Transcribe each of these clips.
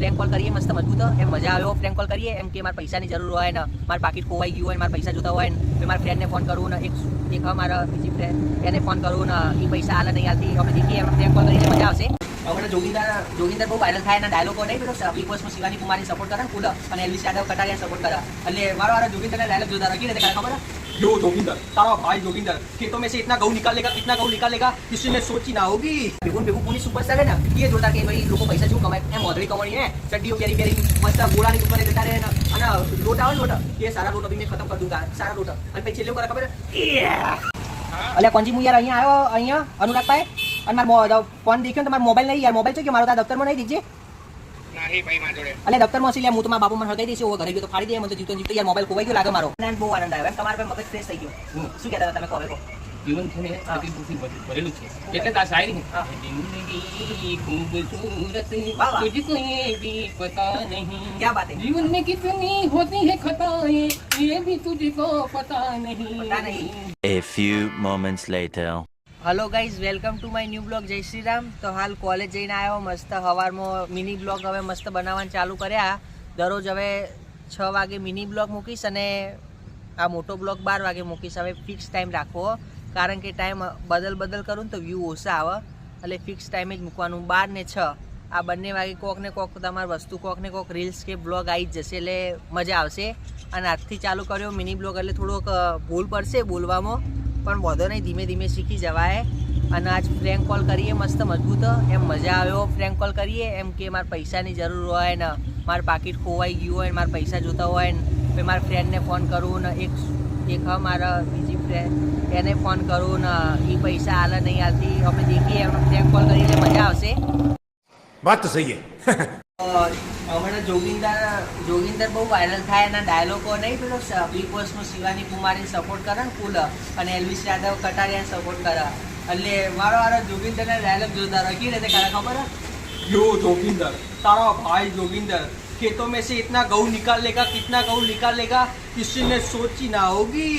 Frank call કરીએ મસ્ત મજબૂત એમ મજા આવ્યો ફ્રેન્ક કોલ કરીએ એમ કે મારા પૈસાની જરૂર હોય ને મારું પાકીટ ખોવાઈ ગયું હોય મારા પૈસા જોતા હોય ને તો મારા ફ્રેન્ડને ફોન કરું ને એક મારા બીજી ફ્રેન્ડ એને ફોન કરું ને એ પૈસા હાલ નહીં હાલતી અમે દેખીએ એમ ફ્રેન્ક કોલ કરીને મજા આવશે. હવે જોગિંદર બહુ વાયરલ થાય એના ડાયલોગો નહીં પેલો બિગ બોસમાં શિવાની કુમારી સપોર્ટ કરે ફૂલ અને એલ્વિસ યાદવ કટારિયા સપોર્ટ કરે એટલે મારો જોગિંદરના ડાયલોગ જોતા રહી રીતે ખબર यो जोगिंदर तारा भाई जोगिंदर खेतों में से इतना गऊ निकाल लेगा किसी ने सोची ना होगी. बेगुन पुलिस सुपरस्टार है ना ये जोरदार के भाई लोगों पैसा जो कमाए एम मोदड़ी कमाणी है चड्डीओ प्यारी मस्त गोड़ा ની ઉપર જતા રહે ને અને લોટ આવે લોટ ये सारा लोट अभी मैं खत्म कर दूंगा सारा लोट અને પછી છેલ્લે કરે ખબર અલે કોંજી હું યાર અહીંયા અનુરાગ ભાઈ અને મારો ફોન દેખ્યો તો મારો મોબાઈલ નહીં યાર મોબાઈલ છે કે મારો તા દફતરમાં નહીં દીજે નહીં ભાઈ માર જોડે અલે દફતરમાં છે લે હું તો મારા બાપુ મને હટાઈ દેશે ઓ ઘરે ગયો તો ફાડી દે મને જીવતો યાર મોબાઈલ ખોવાઈ ગયો લાગે મારો અને બહુ આનંદ આવ્યો તમારા પર મગજ ફ્રેશ થઈ ગયો શું કહેતા હતા તમે કહો જીવન છે ને તકલીફથી ભરેલું છે એટલે આ શાયરી જિંદગી खूबसूरत तुझको ये भी पता नहीं क्या बात है जीवन में कितनी होती है खताएं ये भी तुझको पता नहीं. A few moments later. Hello guys welcome to my new blog જય શ્રી રામ. તો હાલ કોલેજ જઈને આવ્યો મસ્ત સવારમાં મિની બ્લોગ હવે મસ્ત બનાવવાનું ચાલુ કર્યા. દરરોજ હવે 6 વાગે મિની બ્લોગ મૂકીશ અને આ મોટો બ્લોગ 12 વાગે મૂકીશ. હવે ફિક્સ ટાઈમ રાખવો કારણ કે ટાઈમ બદલ કરું ને તો વ્યૂ ઓછા આવે એટલે ફિક્સ ટાઈમે જ મૂકવાનું 12 ને 6 આ બંને વાગે કોક ને કોક તમારી વસ્તુ કોક ને કોક રીલ્સ કે બ્લોગ આવી જ જશે એટલે મજા આવશે. અને આજથી ચાલુ કર્યો મિની બ્લોગ એટલે થોડોક ભૂલ પડશે બોલવામાં પણ વધો નહીં ધીમે ધીમે શીખી જવાય. અને આજ ફ્રેન્ક કોલ કરીએ મસ્ત મજબૂત એમ મજા આવ્યો ફ્રેન્ક કોલ કરીએ એમ કે મારા પૈસાની જરૂર હોય ને મારું પાકીટ ખોવાઈ ગયું હોય ને મારા પૈસા જોતા હોય ને પછી મારા ફ્રેન્ડને ફોન કરું ને એક મારા બીજી ફ્રેન્ડ એને ફોન કરું ને એ પૈસા હાલ નહીં હાલતી અમે દેખીએ એમ ફ્રેન્ક કોલ કરીને મજા આવશે. વાત તો સહી હમણાં જોગિંદર બહુ વાયરલ થાય એના ડાયલોગો નહીં પેલો બિગ બોસમાં શિવાની કુમારી સપોર્ટ કરે ને ફૂલ અને એલ્વિસ યાદવ કટારિયા સપોર્ટ કરે એટલે મારો જોગિંદરના ડાયલોગ જોતા રહી રીતે કરે ખબર यो जोगिंदर तारा भाई जोगिंदर खेतों में से इतना गऊ निकाल लेगा कितना गऊ निकाल लेगा किसी ने सोची ना होगी.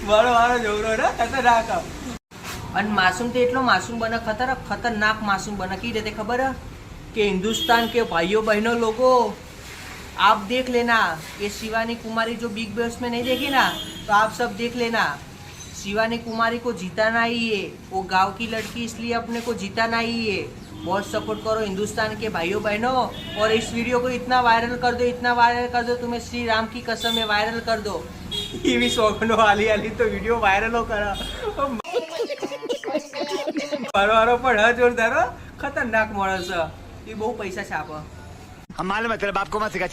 મારો જોગરો ને ખતરનાક અને માसूम તો એટલો માसूम બને ખતરનાક માसूम બને કી રીતે ખબર કે हिंदुस्तान के भाइयों बहनों लोगों आप देख लेना ये शिवानी कुमारी जो बिग बॉस में नहीं देखी ना तो आप सब देख लेना शिवानी कुमारी को जिताना ही है वो गांव की लड़की इसलिए अपने को जिताना ही है. बहुत सपोर्ट करो हिंदुस्तान के भाइयों बहनों और इस वीडियो को इतना वायरल कर दो तुम्हें श्री राम की कसम में वायरल कर दो. એવી શોખનો હાલી તો વિડીયો વાયરલો કરે મારો પણ જોરદાર ખતરનાક માણસ એ બહુ પૈસા છાપે. हम मालूम है तेरे बाप को मत सिखा.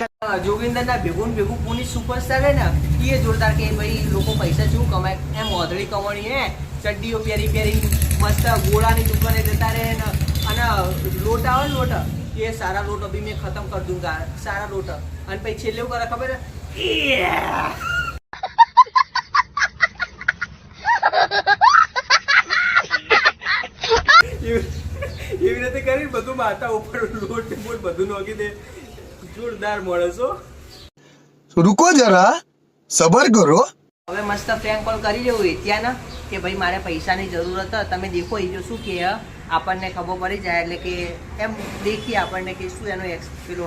જોગિંદરના ભેગું પુલિસ સુપરસ્ટાર હે ને એ જોરદાર કે ભાઈ લોકો પૈસા શું કમાય એમ મોદડી કમાણી હે ચડ્ડીઓ પ્યારી મસ્ત ગોળાની દુકાને જતા રહે ને અને લોટ આવે ને લોટ એ સારા લોટ અભી મેં ખતમ કર દૂંગા સારા લોટ અને પછી છેલ્લે કરે ખબર એવી રીતે કરી બધું માથા ઉપર લોટ બધું નોખી દે જોરદાર માણસો. रुको जरा सबर करो. હવે મસ્ત ફ્રેન્ક કોલ કરી લેવું ત્યાં ને કે ભાઈ મારે પૈસાની જરૂર હતી તમે દેખો એ જો શું કે આપણને ખબર પડી જાય એટલે કે એમ દેખીએ આપણને કે શું એનો પેલો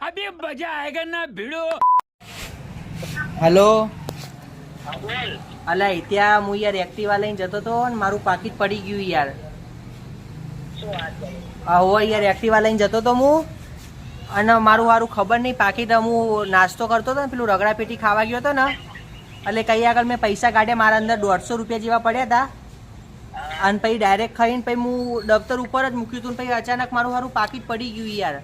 अभी मजा आएगा ना भिड़ो. હેલો અલા ત્યાં હું યાર એક્ટિવા લઈને જતો હતો ને મારું પાકીટ પડી ગયું યાર. હોય યાર એક્ટિવા લઈને જતો હતો હું અને મારું ખબર નહીં પાકીટ હું નાસ્તો કરતો હતો ને પેલું રગડા પેટી ખાવા ગયો હતો ને એટલે કઈ આગળ મેં પૈસા કાઢ્યા મારા અંદર 150 રૂપિયા જેવા પડ્યા હતા અને પછી ડાયરેક્ટ ખાઈને પછી હું દફતર ઉપર જ મૂક્યું હતું પછી અચાનક મારું પાકીટ પડી ગયું યાર.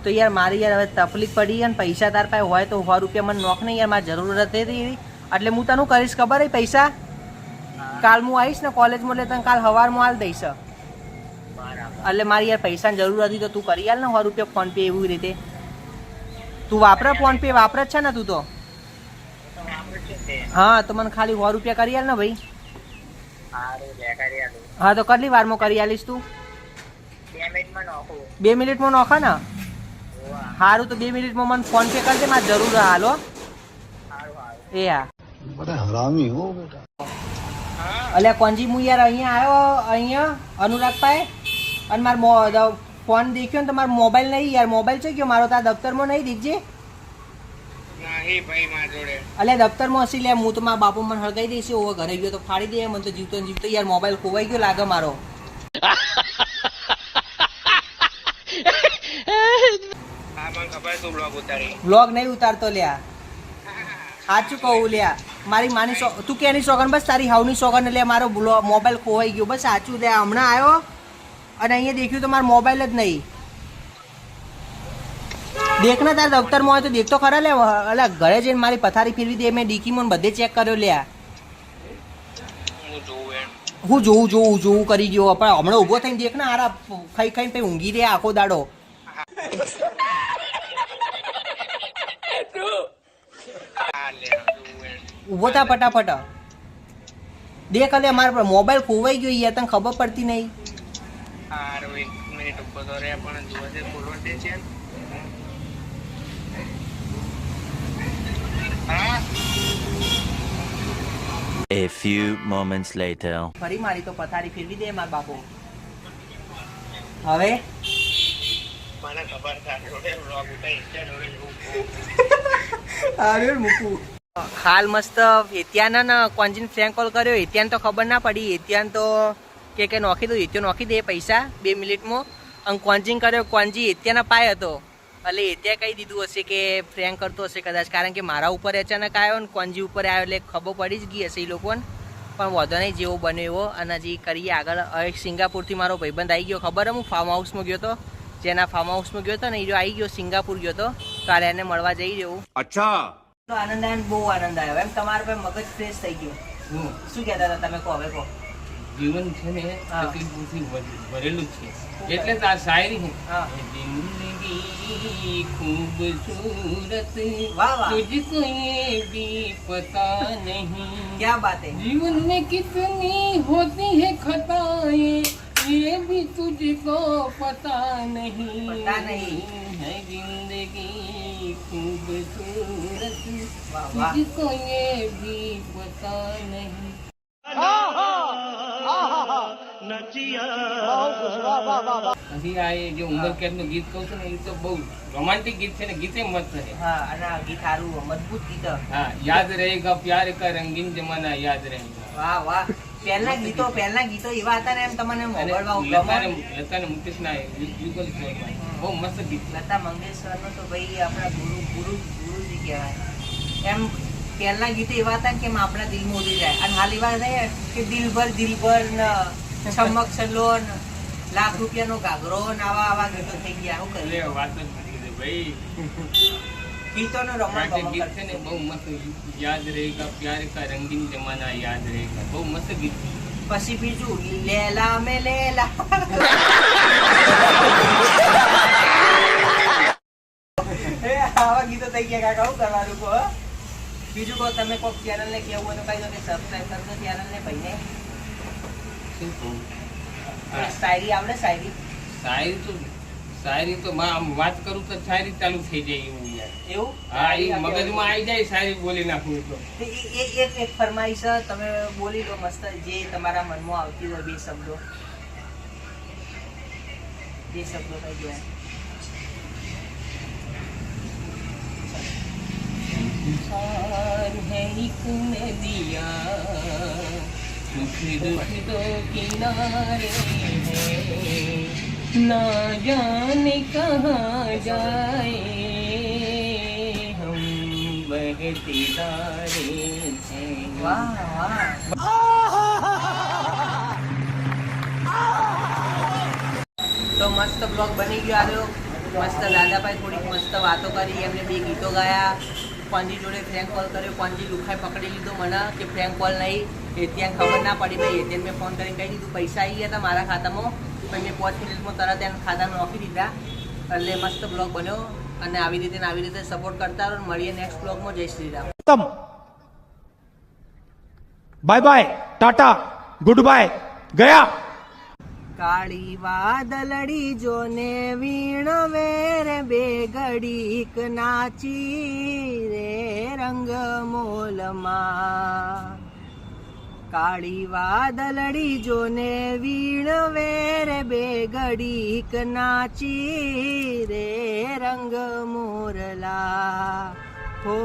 તો યાર મારી યાર હવે તકલીફ પડી અને પૈસા તાર પાસે હોય તો 100 રૂપિયા મને નોખ નહીં યાર મારી જરૂરત હતી એટલે હું તને કરીશ ખબર હે પૈસા કાલ હું આવીશ ને કોલેજમાં એટલે તને કાલ સવારમાં હાલ દઈશ એટલે મારી યાર પૈસાની જરૂર હતી તો તું કરી હાલ ને 100 રૂપિયા ફોન પે એવી રીતે તું વાપરે ફોન પે વાપરે જ છે ને તું તો હા તો મને ખાલી 100 રૂપિયા કરી હાલ ને ભાઈ. હા તો કેટલી વારમાં કરી હાલીશ તું 2 મિનિટમાં નોખા ને સારું તો 2 મિનિટમાં મને ફોન પે કરી દે મારે જરૂર હાલો એ હા बड़ा हरामी हो बेटा। અલ્યા કોંજી હું યાર અહીંયા અનુરાગભાઈ અને મારો ફોન દેખ્યો ને તો મારો મોબાઈલ નહીં યાર, મોબાઈલ છે ગયો મારો તાર દફતરમાં નહીં દીખજે. નહીં ભાઈ મારા જોડે. અલ્યા દફતરમાં હસી લે, હું તો મારા બાપુ મને હળગાઈ દઈશ, ઓવો ઘરે ગયો તો ફાડી દે, મને તો જીવતો ને જીવતો યાર મોબાઈલ ખોવાઈ ગયો લાગે મારો. હા મને ખબર તું બ્લોગ ઉતારી. વ્લોગ નહીં ઉતારતો લ્યા, સાચું કહું લ્યા, મારી માની તું કેની સોગન, બસ તારી હાવની સોગન લે, મારો મોબાઈલ ખોવાઈ ગયો, બસ સાચું લે. હમણાં આવ્યો અને અહીંયા દેખ્યું તો મારો મોબાઈલ જ નહીં. દેખ ને તારા દફતરમાં હોય તો દેખતો ખરા લે. અલા ઘરે જઈને મારી પથારી ફેરવી દે, મેં ડીકીમાં બધે ચેક કર્યો લ્યા. હું જોઉં કરી ગયો, પણ હમણાં ઊભો થઈને દેખ ને, આરા ખાઈ ખાઈને પછી ઊંઘી રે આખો દાડો. ઊભો થા ફટાફટ, દેખ અલે મારો મોબાઈલ ખોવાઈ ગયો યાર, તને ખબર પડતી નહીં. હારું 1 મિનિટ ઉભો તો રે, પણ જોવા દે ખોલવા દે છે. A few moments later. ફરી મારી તો પથારી ફેરવી દે મારા બાપુ. હવે મને ખબર છે જોડે બ્લોગ ઉતારી છે જોડે મૂકું. હાલ મસ્ત એતિયાન ને કોંજીને ફ્રેન્ક કોલ કર્યો, એતિયાન તો ખબર ના પડી, એતિયાન તો કે નોખી દો, એતિયો નોખી દે પૈસા 2 મિનિટમાં. અને કોંજીને કર્યો, કોંજી એતિયાના પાય હતો, એટલે એતિયા કહી દીધું હશે કે ફ્રેન્ક કરતો હશે કદાચ, કારણ કે મારા ઉપર અચાનક આવ્યો ને કોંજી ઉપર આવ્યો એટલે ખબર પડી જ ગઈ હશે એ લોકોને. પણ વધો નહીં, જેવો બન્યો એવો. અને હજી કરીએ આગળ. હવે સિંગાપુરથી મારો ભાઈબંધ આવી ગયો, ખબર હું ફાર્મ હાઉસમાં ગયો હતો, જેના ફાર્મ હાઉસમાં ગયો હતો ને એ જો આવી ગયો, સિંગાપુર ગયો હતો, કાલે એને મળવા જઈ રહ્યું. अच्छा તો આનંદ આવ્યો, બહુ આનંદ આવ્યો એમ. તમારા પર મગજ ફ્રેશ થઈ ગયું. શું કહેતા હતા તમે, કહો હવે કહો. જીવન છે ને હા. તકલીફોથી ભરેલું જ છે, એટલે જ આ શાયરી છે. હા. जिंदगी खूबसूरत वाह, वाह। तुझको ये भी पता नहीं ક્યાં બાત હે. जीवन में कितनी होती है खताएं ये भी तुझको पता नहीं पता नहीं। है जिंदगी खूबसूरत वाह, वाह। तुझको ये भी पता नहीं પછી આ એ જે ઉંમરકેદ નું ગીત કહું છું ને એ તો બહુ રોમાન્ટિક ગીત છે ને, ગીતે મસ્ત છે. હા, અને આ ગીત સારું, મજબૂત ગીત. હા, યાદ રહેગા પ્યાર કા રંગીન જમાના યાદ રહેગા. વાહ વાહ. પહેલા ગીતો એવા હતા ને એમ તમને અને મોબાઈલમાં લતા ને મુકેશ ના યુગલ બહુ મસ્ત ગીત. લતા મંગેશકર નો તો ભાઈ આપણા ગુરુજી કહેવાય એમ. પહેલા ગીતો એવા હતા કે આપણા દિલમાં ઉતરી જાય, અને હાલ એવા થાય કે દિલભર ને ચમક છલ્લો ને લાખ રૂપિયાનો ઘાઘરો ને આવા ગીતો થઈ ગયા. શું એટલે કરીએ, વાત જ નથી કરી ભાઈ. ગીતોનો કારણ કે ગીત છે રમણ ને બહુ મસ્ત. યાદ રહેગા પ્યાર કા રંગીન જમાના યાદ રહેગા, બહુ મસ્ત ગીત છે. પછી બીજું લેલા મે લેલા. આવા ગીતો થઈ ગયા કાકા, શું કરવાનું કહો. બીજું કહો, તમે કોઈક ચેનલ ને કેવું હોય તો કહી દો કે સબસ્ક્રાઇબ કરજો ચેનલ ને ભાઈને. શું કહું? શાયરી આવડે, શાયરી શાયરી તો આમ વાત કરું તો શાયરી ચાલુ થઈ જાય એવું યાર. એવું? હા, એ મગજમાં આવી જાય શાયરી બોલી નાખું તો. એક ફરમાઈશ તમે બોલી લો મસ્ત, જે તમારા મનમાં આવતી હોય, 2 શબ્દો કહી દો. संसार है एक नदिया सुख दुख दो किनारे हैं ना जाने कहाँ जाए हम बहते दारे हैं. વાહ વાહ. તો મસ્ત બ્લોગ બની ગયો આવ્યો. મસ્ત દાદાભાઈ થોડીક મસ્ત વાતો કરી, એમને 2 ગીતો ગાયા. કોંજી જોડે ફ્રેન્ક કોલ કર્યો, કોંજી લુખાઈ પકડી લીધો મને કે ફ્રેન્ક કોલ નહીં. એતિયાને ખબર ના પડી ભાઈ, એતિયાને મેં ફોન કરીને કહી દીધું પૈસા આવી ગયા હતા મારા ખાતામાં, પણ મેં 5 મિનિટમાં તરત એને ખાતામાં નાખી દીધા. એટલે મસ્ત બ્લોગ બન્યો, અને આવી રીતે સપોર્ટ કરતા રહો. મળીએ નેક્સ્ટ બ્લોગમાં. જય શ્રી રામ. खत्म bye bye tata good bye गया. કાળી વાદળડી જોને વીણવે રે બે ઘડીક નાચી રે રંગ મોલમાં. કાળી વાદળડી જોને વીણવે રે બે ઘડીક નાચી રે રંગ મોરલા. હો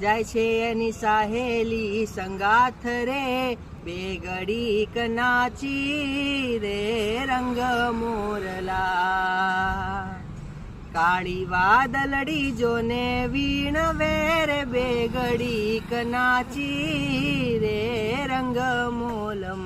જાય છે એની સાહેલી સંગાથ રે બે ઘડીક નાચી રે રંગ મોરલા. કાળી વાદળડી જોને વીણવે રે બે ઘડીક નાચી રે રંગ મોલમાં.